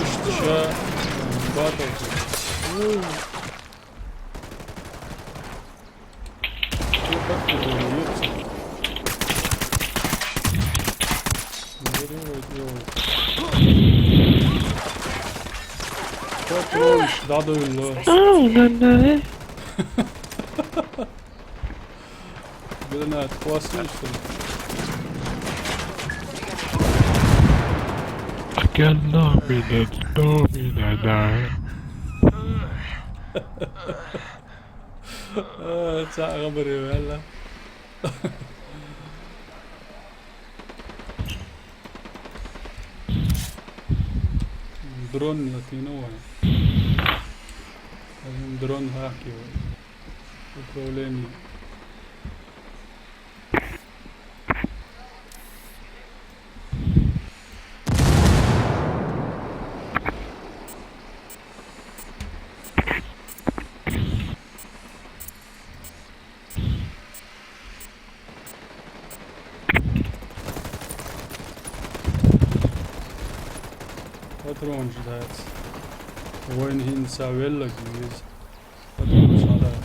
اشتشاء باتل فيلد Patron, da öyle. Birine basmıştım. Gel domine. Çağ kabırıyor valla. درون لاتينو درون هاكي وكروليني Patron ждать. Войн хин савелла гиз. Patron ждать.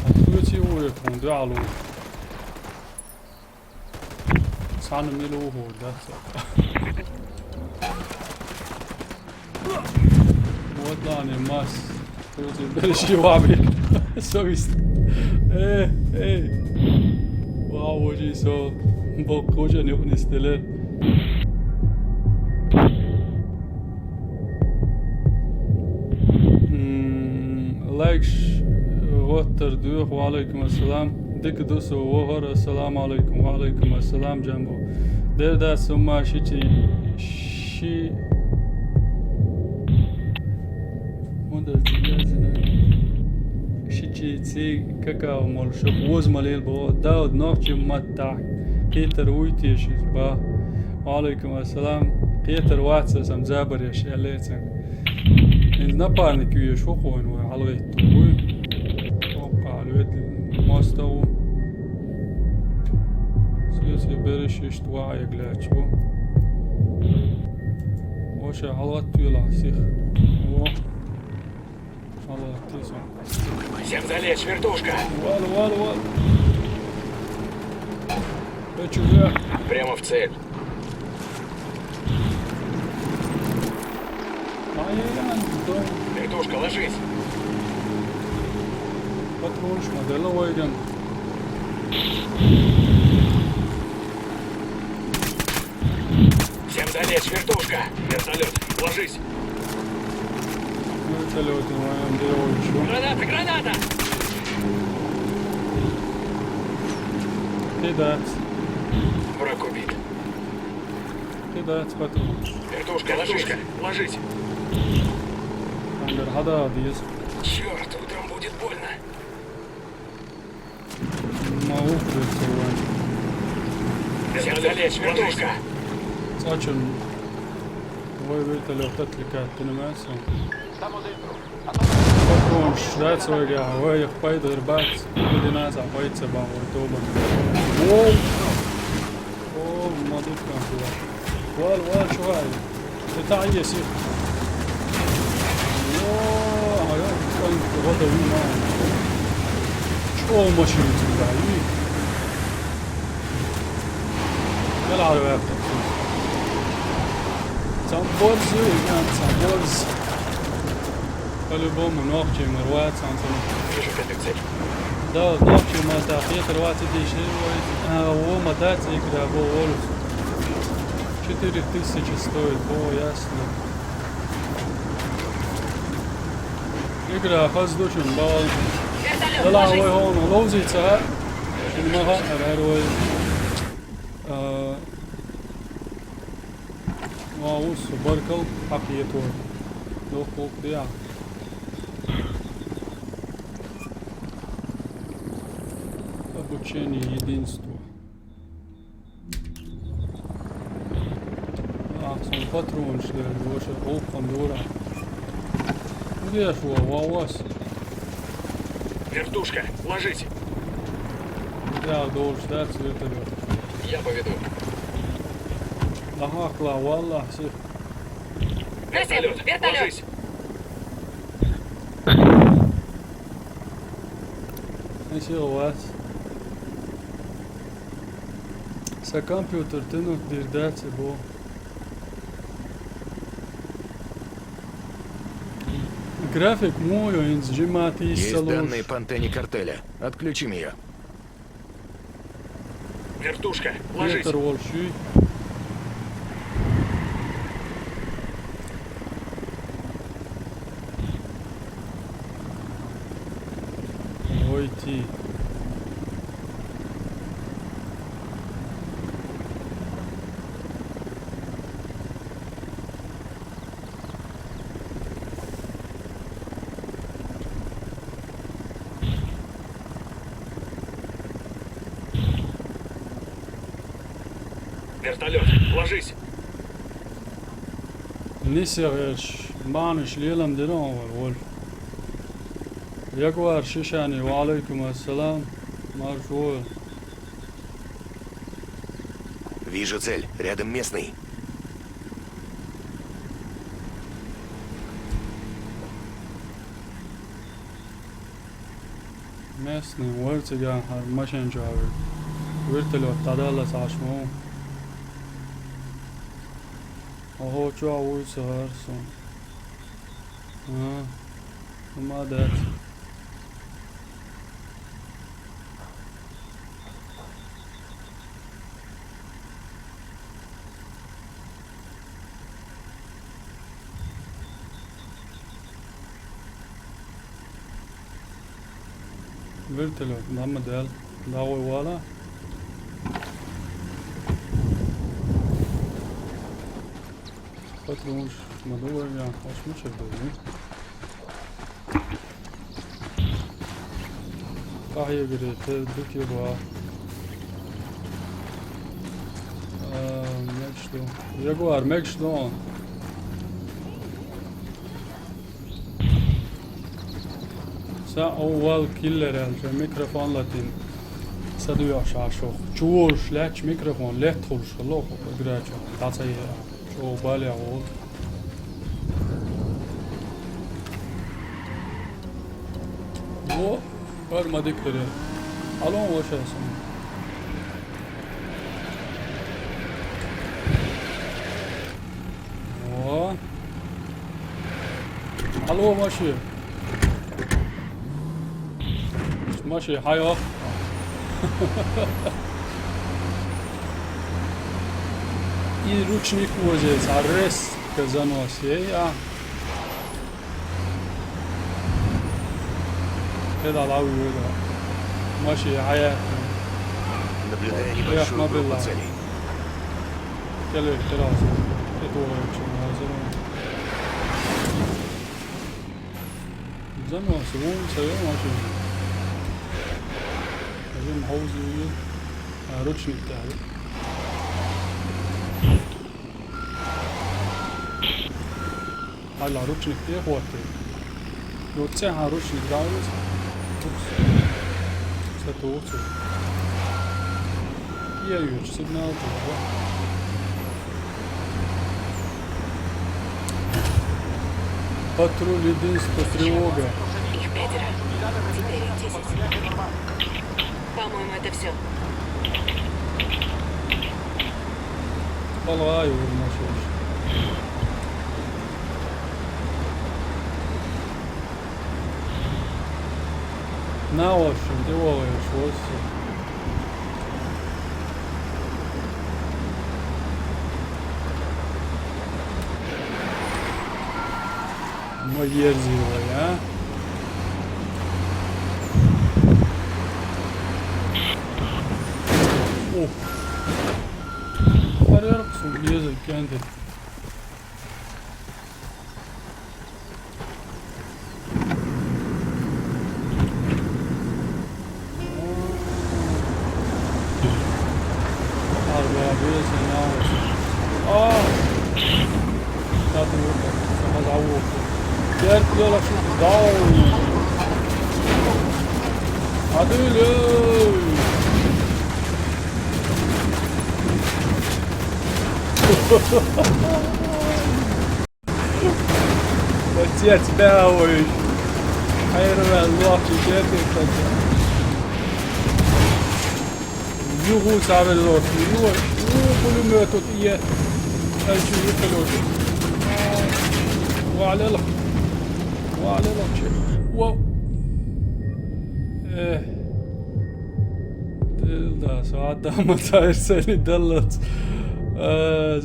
Откройте его экран, диалог. Сам мило هو ده. وطلعني ماس. توزي بلشي وابي. سويست. ايه. واو وجي سو. بوكوجا نيون استلال. لايك غوتر دوخ وعليكم السلام ديك دوسو وهر السلام عليكم وعليكم السلام جنبو دير دا سما شي مودل تجازنا شي تي كاكاو مال شوف وز ماليل بو داود نوخشي متاع بيتر ويتيش با وعليكم السلام بيتر واتس سم زابر يا شيليتن إن نبارنك ويشو خوين وعلغيت وقع الويد الماستو سياسي برش اشتواع يقلاتشو وشا علغت ويلا سيخ علغت تيسو Всем залечь, вертушка! Вал. Хочу я. Прямо в цель. Вертушка, ложись! Патронш модела войдем. Всем залечь, вертушка! Вертолет, ложись! Вертолет моем делаю. Граната! Кидать. Враг убит. Кидать патрон. Вертушка, ложись! Андер хада диез. Черт, утром будет больно. Могу прицеловать. Всем залечь, вертушка! Сачен. Вой вертолет отвлекает, понимаете? Патронш, дать свой га. Вой их пайду рбать. Люди нас опоится бам, вой тоба. Воу! О, мадука была. Вал, шوي. تعي يسير. اوه يا كان غدا وينا. شو ماشي تبعي. يلا على وقتك. تنبوز يعني تنبوز. قلبهم نوقتي مروات سانسون. ده نوقتي ما تأخير الوقت دي شيء هو ما دات يقدر بقول 4000 стоит, о, ясно. Игра воздушен бал. Дала ой хон, лозица. Не мага, ой. Маус баркал пакету. Дохок дя. Обучение единству. Son patron šļēļ, doša ulpam dūrā. Где шо, валас? Вертушка, ложись! Jā, должен ждать вертолет. Я поведу. Ага, кла, валла, сир. Вертолет, ложись! Не сил вас. Sa компьютер тынук дирдаться бо. График мой, инсжимат и Есть данные по антенне картеля. Отключим ее. Вертушка, ложись! Ветер волши. Войти. Вертолет, ложись! نسيغش معنش ليلم دينو والولف يقوار شيشاني وعليكم السلام مرفوع. Вижу цель. Рядом местный. местный ورتجا هرمشن جاوي ورتلو تدالس عشمو اهو جاوي سهرسون ما دات Вертолет, Мамадель. داوي ولا Patronus, mandou já, acho que não chegou, né? Carrega direita, do que lá. Megstone. Jaguar, Megstone. أول كيلر على ميكروفون لاتين سدوا عشاشو جوش لاتش ميكروفون لا تخلش الله قدراتش تعطي شو بالي عود و بر ما دكتور الان واش اسم و الو ماشي ماشي حياه I ručnik uvođe za res kad zanosi, ja. هذا العوي هذا ماشي حياة Наблюдая небольшую группу целей. كله خلاص تطور زنوس وين سوي ماشي لازم حوزي ručnik تاعي هلا ručnik je hvati. Do ceha ručnik daje. Sve to ucu. Jejuć signal to. Патруль единство, тревога. Их 5. Теперь 10. По-моему, это все. Vallahi vurmuş olmuş. Ne var şimdi? O yaşıyorsun. Ama yer zirve ya. Oh. Arıyor musun? Yazık kendi. يلا شوف داون عديلي بس باوي خير الله يجازيك يوغو صار الوقت يوغو كل ما تطيع أجي يخلوه وعلى الله وعلى الوجه واو ده ساعات ما ترسلني دلت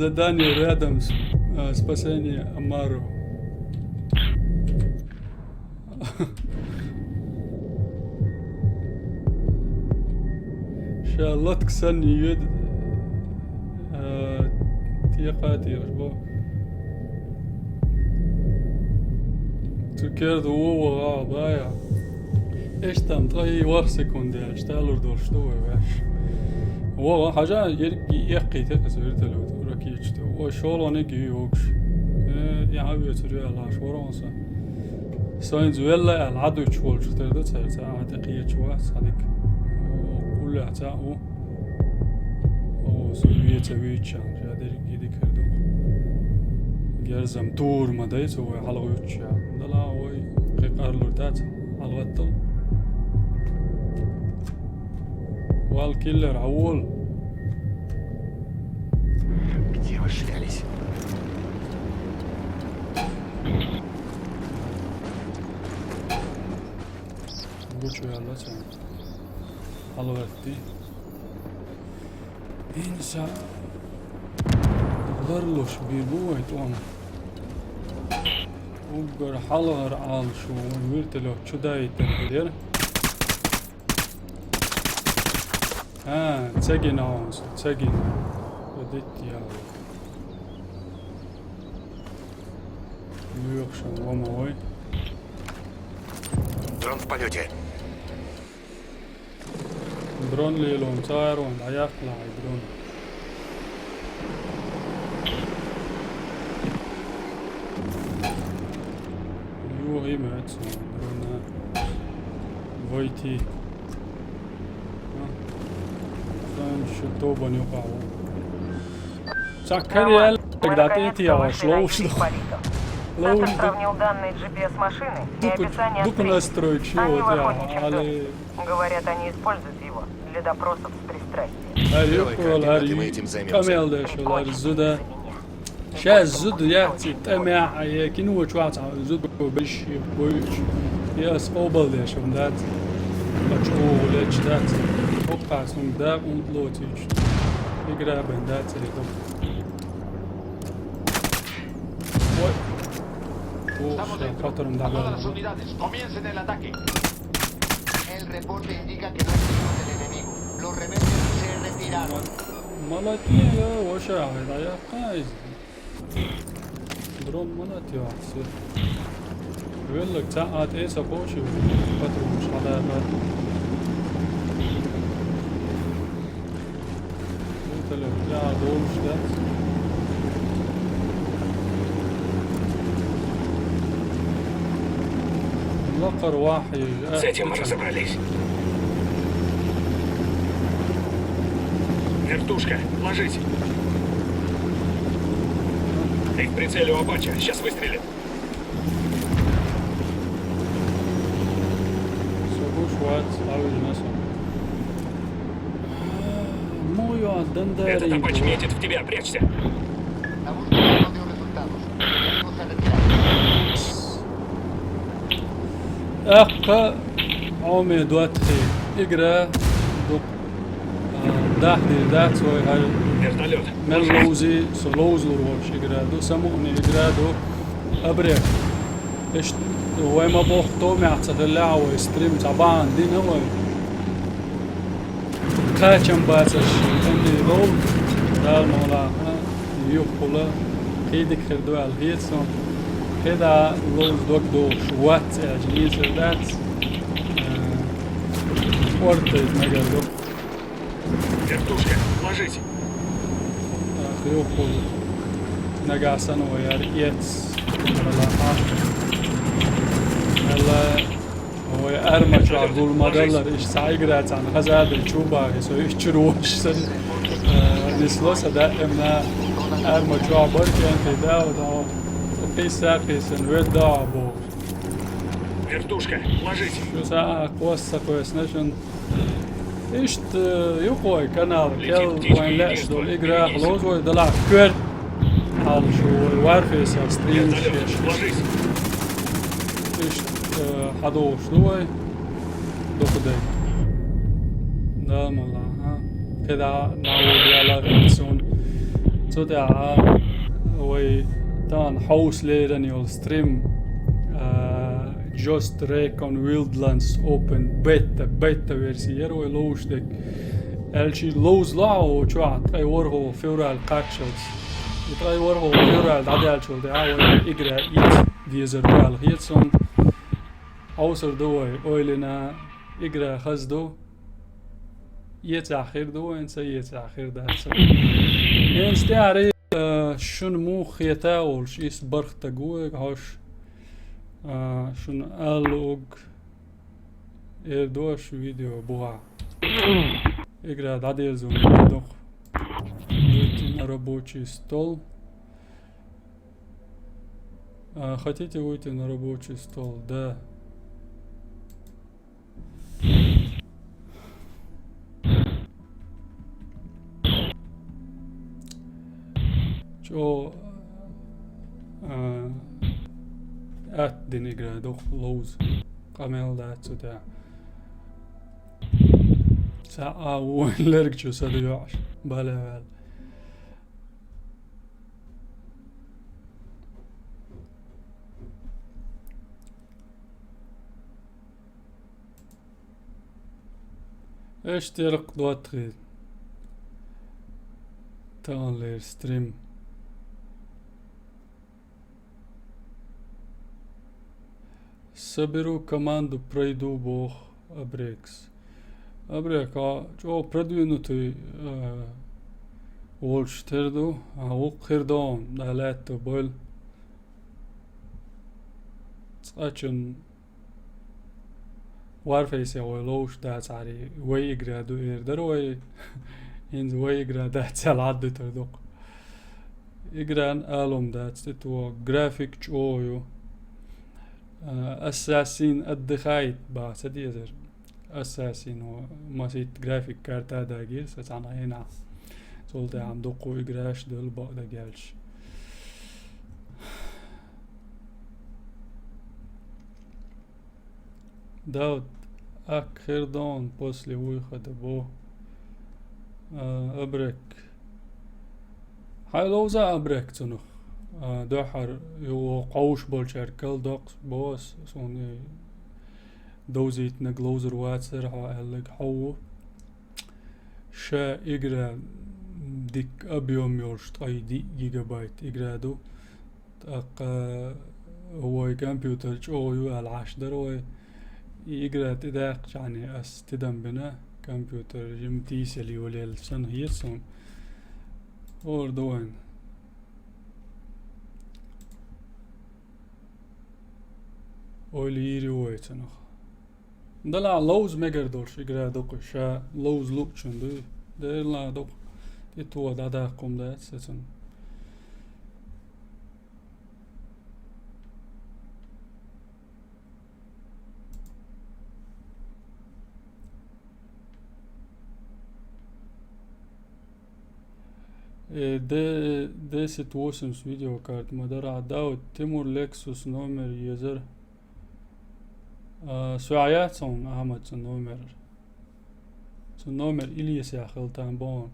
задание рядом спасение Амару إن شاء الله تكسرني يد تيقاتي أشبه تكرد هو ضايع ايش تم طي ور سكوندي اشتغل دور شتو باش هو حاجه يقي تكسرت له ركيت هو شغل نجي يوكش يا ابي تري الله شورونسا ساين زويلا العدو تشول شترد ساعه دقيقه شو صديق كل عتاو او سويه تبيتشان جادر يدي كردو جرزم دور ما دايت هو حلقه يتشا لا هو قيقار لردات على الغطل والكيلر عول Где вы шлялись? Buçu yalla sen alıverdi insan ضرلوش بيبوت وانا وقر حلغر عال شو ويرتلو شو دايت الهدير Цагина. Ходить я. Юршан, ломовой. Дрон в полете. Дрон лилон, царон, аякла, дрон. Юрий Мэтсон, дрона. Войти. Что бы не упало. Чакарел, когда ты эти лоушно. Саша сравнил данные GPS-машины и описание настроить чего они в я, охотничьем доме. Говорят, они используют его для допросов с пристрастием. Делай координаты, мы этим займемся. زوده شاز زود ياتي تمع يكنو شوات زود بش بوش ياس اوبل ده شون دات مشغول اتشتات اوقع سون دا ونطلوتيش يقرا بندات Todas las unidades, comiencen el ataque. El reporte indica que no hay signos del enemigo. Los rebeldes se retiraron. مالاتيا وشاهد يا قايز درون مالاتيا حسيت يقول لك تعقد ايه سبوشي وفترة مش على بال قلت له يا دولش ده لقر واحد С этим мы разобрались. Вертушка, ложись. Ты в прицеле у Апача, сейчас выстрелит. Этот Апач метит в тебя, прячься. La búsqueda no dio resultados. Debemos retirarnos. أقا عمي دواتي إقرا دوق داحدي دات سوي هاي Вертолет. ملوزي سلوز لروش إقرا دو سموني إقرا دو أبريك إيش هو ما بوختو معتقلع ويستريم طبعا دين هو كاتشم باتش عندي رول دال مولا يوخولا كيدك خردو الهيتسون كده لوز دوك دو شوات جنيس دات ورطة مجال دوك Вертушка, ложись. خيوخو نقع سنة وياريت ملاحة هلا هو أرمج عقول مدلر إيش سايقرات عن هزاد الشوبة يسوي إيش تروش سن نسلوس دائما أرمج عبر كان في داو Писаписен, ведабо. Вертушка, ложись. Šo sāk kosakojas nešan. Išt jukoja kanāla kel vain lēs dol igrā lozoja dalā kvērt. Al šo varfies al strīdus šieš. Išt hadoš doj. Dokudei. Dalmulā. Keda nav diala reakcion. Cotea oi Dan house leden you'll stream just recon wildlands open beta versier och loosdek elchi loos lao chua trai warho feural catchers trai warho feural adalchol de awo igra it dieser val hitson außer doy oilena igra khazdo yet akhir do en sayet akhir da en stiari شون مو خيتاول شيس برخ تقويق هاش شون ألوغ دوش فيديو بوغا إقرأ داديل زون دوخ выйти на рабочий стол хотите выйти на рабочий стол? Да. شو أدين إقرأ دوخ لوز قامل دات سداع ساعة وين لرق شو سديوعش بلا اشترك دواتري تانلير ستريم سبرو команду пройду бог абрекс абрека чо продвинутый Волштерду, а уқирдон далат бол цачун Warface يقولوش ده عاري وي جرادو يقدر وي إنز وي جراد تلعد تردق يجران ألوم ده تتو جرافيك شويو أساسين الدخايت با سديزر أساسين وما سيت جرافيك كارتا داجير ستعنا هنا سولتا عم دقو إجراش دول بقى جالش داود أخير دون بوسلي ويخد بو أبرك هاي لوزا أبرك تنو دوحر يو قوش بولشار كل دوقس بوس سوني دوزيت نجلوزر واتسر هالك حو شا إجرا ديك أبيوم يورشت أي دي جيجا بايت إجرادو تاق هو كمبيوتر شويو العاش دروي يقرأ تداق يعني أس تدم بنا كمبيوتر جمتيس اللي ولي السن هيرسون أردوين أولي روايتنا دلع لوز مقردورش يقرأ دوق شا لوز لوكشن دي ديلا دوق تتوى دادا قوم دات ستن ده 8 فيديو كارت مدار داود تيمور لكسوس نومر يزر سوعيات صون أحمد صون نومر إليس يا خلطان بون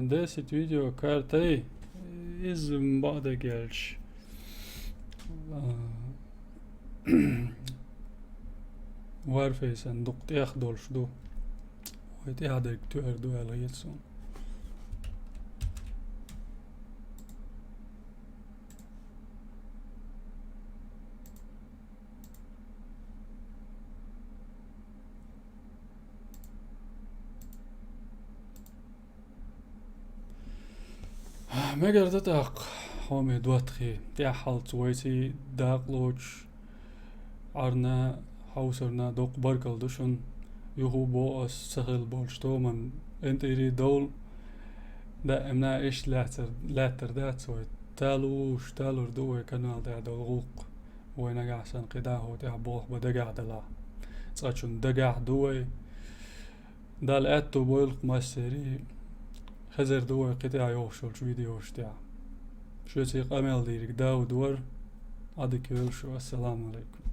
ده 6 فيديو كارت اي إز مبعد جالش Warface en dokt echt dolst do. Weet je dat ik tu do al het zo. مگر dat ook هم دوت خي تاع حالت ويسي داقلوش عرنا حوسرنا دوق بركل دوشن يهو بوس سهل بولشتو من انت يري دول دا امنا ايش لاتر دات سوي تالوش تالور دوي كانال دا دولغوق وين قاعسن قداه تاع بوخ بدقع دلا صاتشون دقع دوي دال اتو بولق ماستري خزر دوي قطع يوشل فيديوش تاع شو تيق امل ديرك داو دور ادك شو السلام عليكم